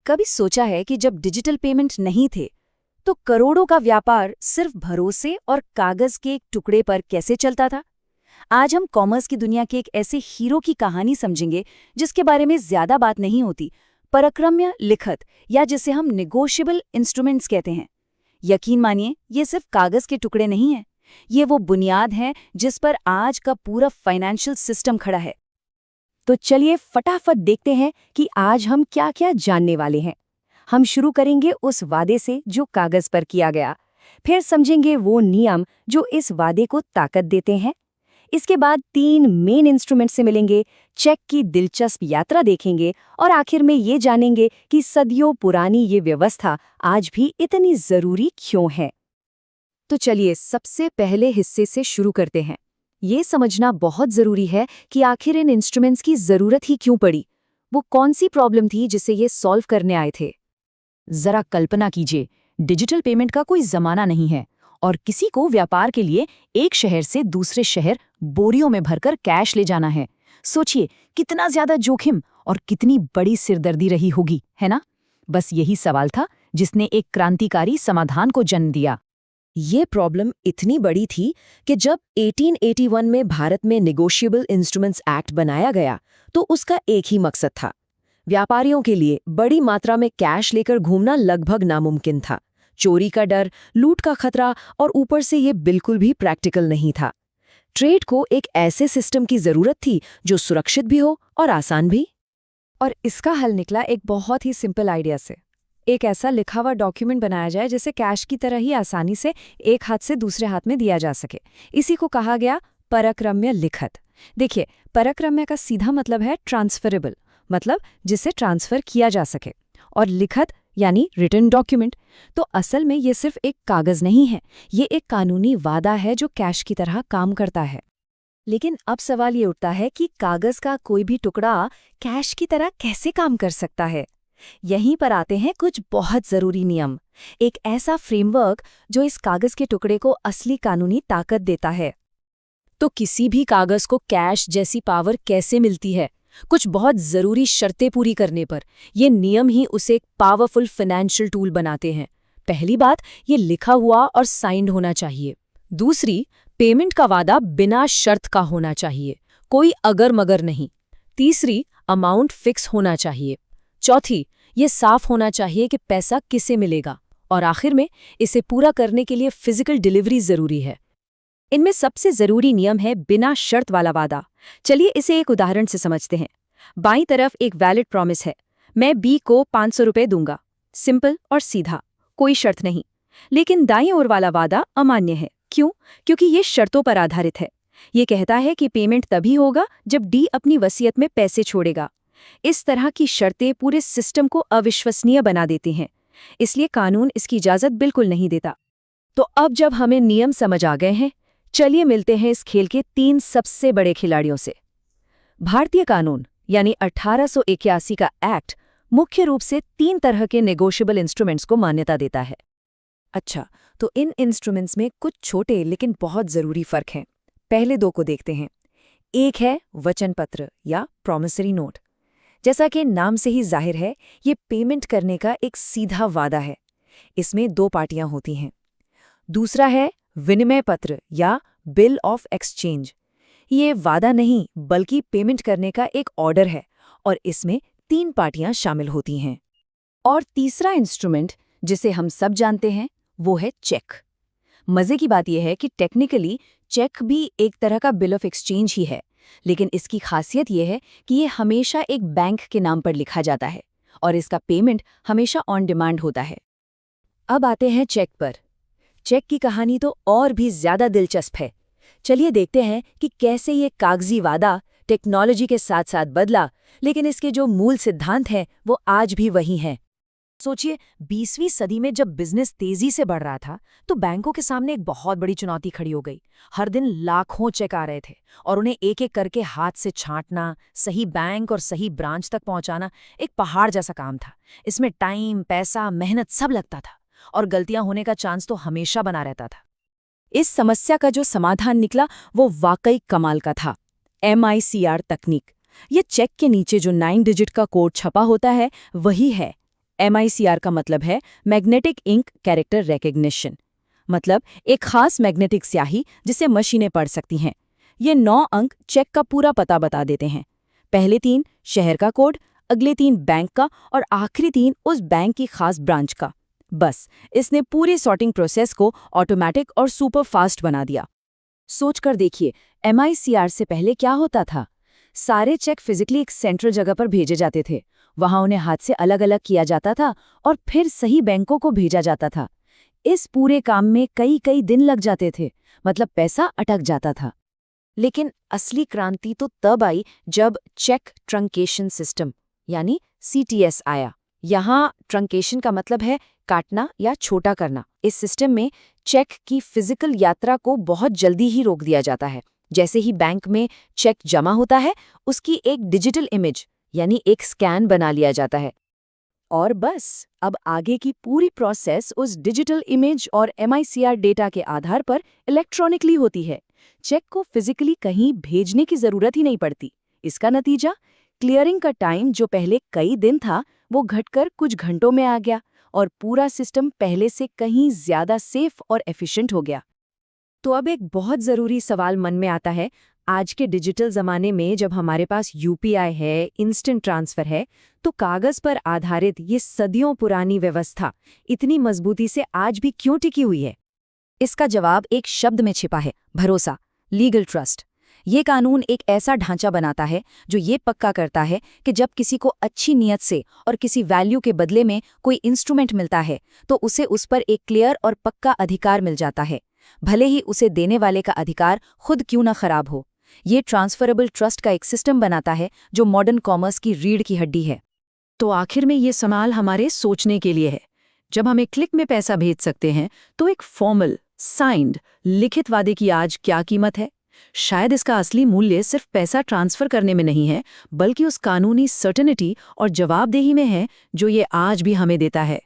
कभी सोचा है कि जब डिजिटल पेमेंट नहीं थे तो करोड़ों का व्यापार सिर्फ भरोसे और कागज के एक टुकड़े पर कैसे चलता था? आज हम कॉमर्स की दुनिया के एक ऐसे हीरो की कहानी समझेंगे जिसके बारे में ज्यादा बात नहीं होती, परक्रम्य लिखत, या जिसे हम नेगोशिएबल इंस्ट्रूमेंट्स कहते हैं। यकीन मानिए, ये सिर्फ कागज के टुकड़े नहीं हैं, ये वो बुनियाद है जिस पर आज का पूरा फाइनेंशियल सिस्टम खड़ा है। तो चलिए फटाफट देखते हैं कि आज हम क्या क्या जानने वाले हैं। हम शुरू करेंगे उस वादे से जो कागज पर किया गया, फिर समझेंगे वो नियम जो इस वादे को ताकत देते हैं। इसके बाद 3 मेन इंस्ट्रूमेंट से मिलेंगे, चेक की दिलचस्प यात्रा देखेंगे और आखिर में ये जानेंगे कि सदियों पुरानी ये व्यवस्था आज भी इतनी जरूरी क्यों है। तो चलिए सबसे पहले हिस्से से शुरू करते हैं। ये समझना बहुत जरूरी है कि आखिर इन इंस्ट्रूमेंट्स की जरूरत ही क्यों पड़ी। वो कौन सी प्रॉब्लम थी जिसे ये सॉल्व करने आए थे। जरा कल्पना कीजिए, डिजिटल पेमेंट का कोई जमाना नहीं है और किसी को व्यापार के लिए एक शहर से दूसरे शहर बोरियों में भरकर कैश ले जाना है। सोचिए कितना ज्यादा जोखिम और कितनी बड़ी सिरदर्दी रही होगी, है ना? बस यही सवाल था जिसने एक क्रांतिकारी समाधान को जन्म दिया। ये प्रॉब्लम इतनी बड़ी थी कि जब 1881 में भारत में नेगोशिएबल इंस्ट्रूमेंट्स एक्ट बनाया गया तो उसका एक ही मकसद था। व्यापारियों के लिए बड़ी मात्रा में कैश लेकर घूमना लगभग नामुमकिन था। चोरी का डर, लूट का खतरा और ऊपर से ये बिल्कुल भी प्रैक्टिकल नहीं था। ट्रेड को एक ऐसे सिस्टम की जरूरत थी जो सुरक्षित भी हो और आसान भी। और इसका हल निकला एक बहुत ही सिंपल आइडिया से। एक ऐसा लिखा हुआ डॉक्यूमेंट बनाया जाए जिसे कैश की तरह ही आसानी से एक हाथ से दूसरे हाथ में दिया जा सके। इसी को कहा गया परक्रम्य लिखत। देखिए, परक्रम्य का सीधा मतलब है ट्रांसफरेबल, मतलब जिसे ट्रांसफर किया जा सके, और लिखत यानी रिटन डॉक्यूमेंट। तो असल में ये सिर्फ एक कागज नहीं है, ये एक कानूनी वादा है जो कैश की तरह काम करता है। लेकिन अब सवाल ये उठता है कि कागज का कोई भी टुकड़ा कैश की तरह कैसे काम कर सकता है। यहीं पर आते हैं कुछ बहुत जरूरी नियम, एक ऐसा फ्रेमवर्क जो इस कागज के टुकड़े को असली कानूनी ताकत देता है। तो किसी भी कागज को कैश जैसी पावर कैसे मिलती है? कुछ बहुत जरूरी शर्तें पूरी करने पर। ये नियम ही उसे एक पावरफुल फाइनेंशियल टूल बनाते हैं। पहली बात, ये लिखा हुआ और साइंड होना चाहिए। दूसरी, पेमेंट का वादा बिना शर्त का होना चाहिए, कोई अगर मगर नहीं। तीसरी, अमाउंट फिक्स होना चाहिए। चौथी, ये साफ होना चाहिए कि पैसा किसे मिलेगा। और आखिर में, इसे पूरा करने के लिए फिजिकल डिलीवरी जरूरी है। इनमें सबसे जरूरी नियम है बिना शर्त वाला वादा। चलिए इसे एक उदाहरण से समझते हैं। बाईं तरफ एक वैलिड प्रॉमिस है, मैं बी को 500 रुपए दूंगा। सिंपल और सीधा, कोई शर्त नहीं। लेकिन दाईं ओर वाला वादा अमान्य है। क्यों? क्योंकि ये शर्तों पर आधारित है। ये कहता है कि पेमेंट तभी होगा जब डी अपनी वसीयत में पैसे छोड़ेगा। इस तरह की शर्तें पूरे सिस्टम को अविश्वसनीय बना देती हैं, इसलिए कानून इसकी इजाजत बिल्कुल नहीं देता। तो अब जब हमें नियम समझ आ गए हैं, चलिए मिलते हैं इस खेल के 3 सबसे बड़े खिलाड़ियों से। भारतीय कानून यानी 1881 का एक्ट मुख्य रूप से 3 तरह के नेगोशिएबल इंस्ट्रूमेंट्स को मान्यता देता है। अच्छा, तो इन इंस्ट्रूमेंट्स में कुछ छोटे लेकिन बहुत जरूरी फर्क हैं। पहले 2 को देखते हैं। एक है वचन पत्र या प्रॉमिसरी नोट। जैसा कि नाम से ही जाहिर है, ये पेमेंट करने का एक सीधा वादा है। इसमें 2 पार्टियां होती हैं। दूसरा है विनिमय पत्र या बिल ऑफ एक्सचेंज। ये वादा नहीं बल्कि पेमेंट करने का एक ऑर्डर है और इसमें 3 पार्टियां शामिल होती हैं। और तीसरा इंस्ट्रूमेंट जिसे हम सब जानते हैं वो है चेक। मजे की बात यह है कि टेक्निकली चेक भी एक तरह का बिल ऑफ एक्सचेंज ही है, लेकिन इसकी खासियत यह है कि ये हमेशा एक बैंक के नाम पर लिखा जाता है और इसका पेमेंट हमेशा ऑन डिमांड होता है। अब आते हैं चेक पर। चेक की कहानी तो और भी ज्यादा दिलचस्प है। चलिए देखते हैं कि कैसे ये कागजी वादा टेक्नोलॉजी के साथ साथ बदला, लेकिन इसके जो मूल सिद्धांत हैं वो आज भी वही हैं। सोचिए, 20वीं सदी में जब बिजनेस तेजी से बढ़ रहा था तो बैंकों के सामने एक बहुत बड़ी चुनौती खड़ी हो गई। हर दिन लाखों चेक आ रहे थे और उन्हें एक एक करके हाथ से छांटना, सही बैंक और सही ब्रांच तक पहुंचाना एक पहाड़ जैसा काम था। इसमें टाइम, पैसा, मेहनत सब लगता था और गलतियां होने का चांस तो हमेशा बना रहता था। इस समस्या का जो समाधान निकला वो वाकई कमाल का था। MICR तकनीक। ये चेक के नीचे जो 9 डिजिट का कोड छपा होता है वही है MICR का मतलब है मैग्नेटिक इंक कैरेक्टर रिकग्निशन, मतलब एक खास मैग्नेटिक स्याही जिसे मशीनें पढ़ सकती हैं। ये 9 अंक चेक का पूरा पता बता देते हैं। पहले 3 शहर का कोड, अगले 3 बैंक का और आखिरी 3 उस बैंक की खास ब्रांच का। बस इसने पूरी सॉर्टिंग प्रोसेस को ऑटोमेटिक और सुपर फास्ट बना दिया। सोचकर देखिए, MICR से पहले क्या होता था? सारे चेक फिजिकली एक सेंट्रल जगह पर भेजे जाते थे। वहां उन्हें हाथ से अलग अलग किया जाता था और फिर सही बैंकों को भेजा जाता था। इस पूरे काम में कई कई दिन लग जाते थे, मतलब पैसा अटक जाता था। लेकिन असली क्रांति तो तब आई जब चेक ट्रंकेशन सिस्टम यानी CTS आया। यहाँ ट्रंकेशन का मतलब है काटना या छोटा करना। इस सिस्टम में चेक की फिजिकल यात्रा को बहुत जल्दी ही रोक दिया जाता है। जैसे ही बैंक में चेक जमा होता है, उसकी एक डिजिटल इमेज यानी एक स्कैन बना लिया जाता है। और बस अब आगे की पूरी प्रोसेस उस डिजिटल इमेज और MICR डेटा के आधार पर इलेक्ट्रॉनिकली होती है। चेक को फिजिकली कहीं भेजने की जरूरत ही नहीं पड़ती। इसका नतीजा, क्लियरिंग का टाइम जो पहले कई दिन था वो घटकर कुछ घंटों में आ गया और पूरा सिस्टम पहले से कहीं ज्यादा सेफ और एफिशिएंट हो गया। तो अब एक बहुत ज़रूरी सवाल मन में आता है, आज के डिजिटल ज़माने में जब हमारे पास UPI है, इंस्टेंट ट्रांसफ़र है, तो कागज़ पर आधारित ये सदियों पुरानी व्यवस्था इतनी मजबूती से आज भी क्यों टिकी हुई है? इसका जवाब एक शब्द में छिपा है, भरोसा, लीगल ट्रस्ट। ये कानून एक ऐसा ढांचा बनाता है जो ये पक्का करता है कि जब किसी को अच्छी नीयत से और किसी वैल्यू के बदले में कोई इंस्ट्रूमेंट मिलता है, तो उसे उस पर एक क्लियर और पक्का अधिकार मिल जाता है, भले ही उसे देने वाले का अधिकार खुद क्यों ना खराब हो। ये ट्रांसफरेबल ट्रस्ट का एक सिस्टम बनाता है जो मॉडर्न कॉमर्स की रीढ़ की हड्डी है। तो आखिर में ये सवाल हमारे सोचने के लिए है। जब हम एक क्लिक में पैसा भेज सकते हैं, तो एक फॉर्मल, साइंड, लिखित वादे की आज क्या कीमत है? शायद इसका असली मूल्य सिर्फ पैसा ट्रांसफर करने में नहीं है, बल्कि उस कानूनी सर्टेनिटी और जवाबदेही में है जो ये आज भी हमें देता है।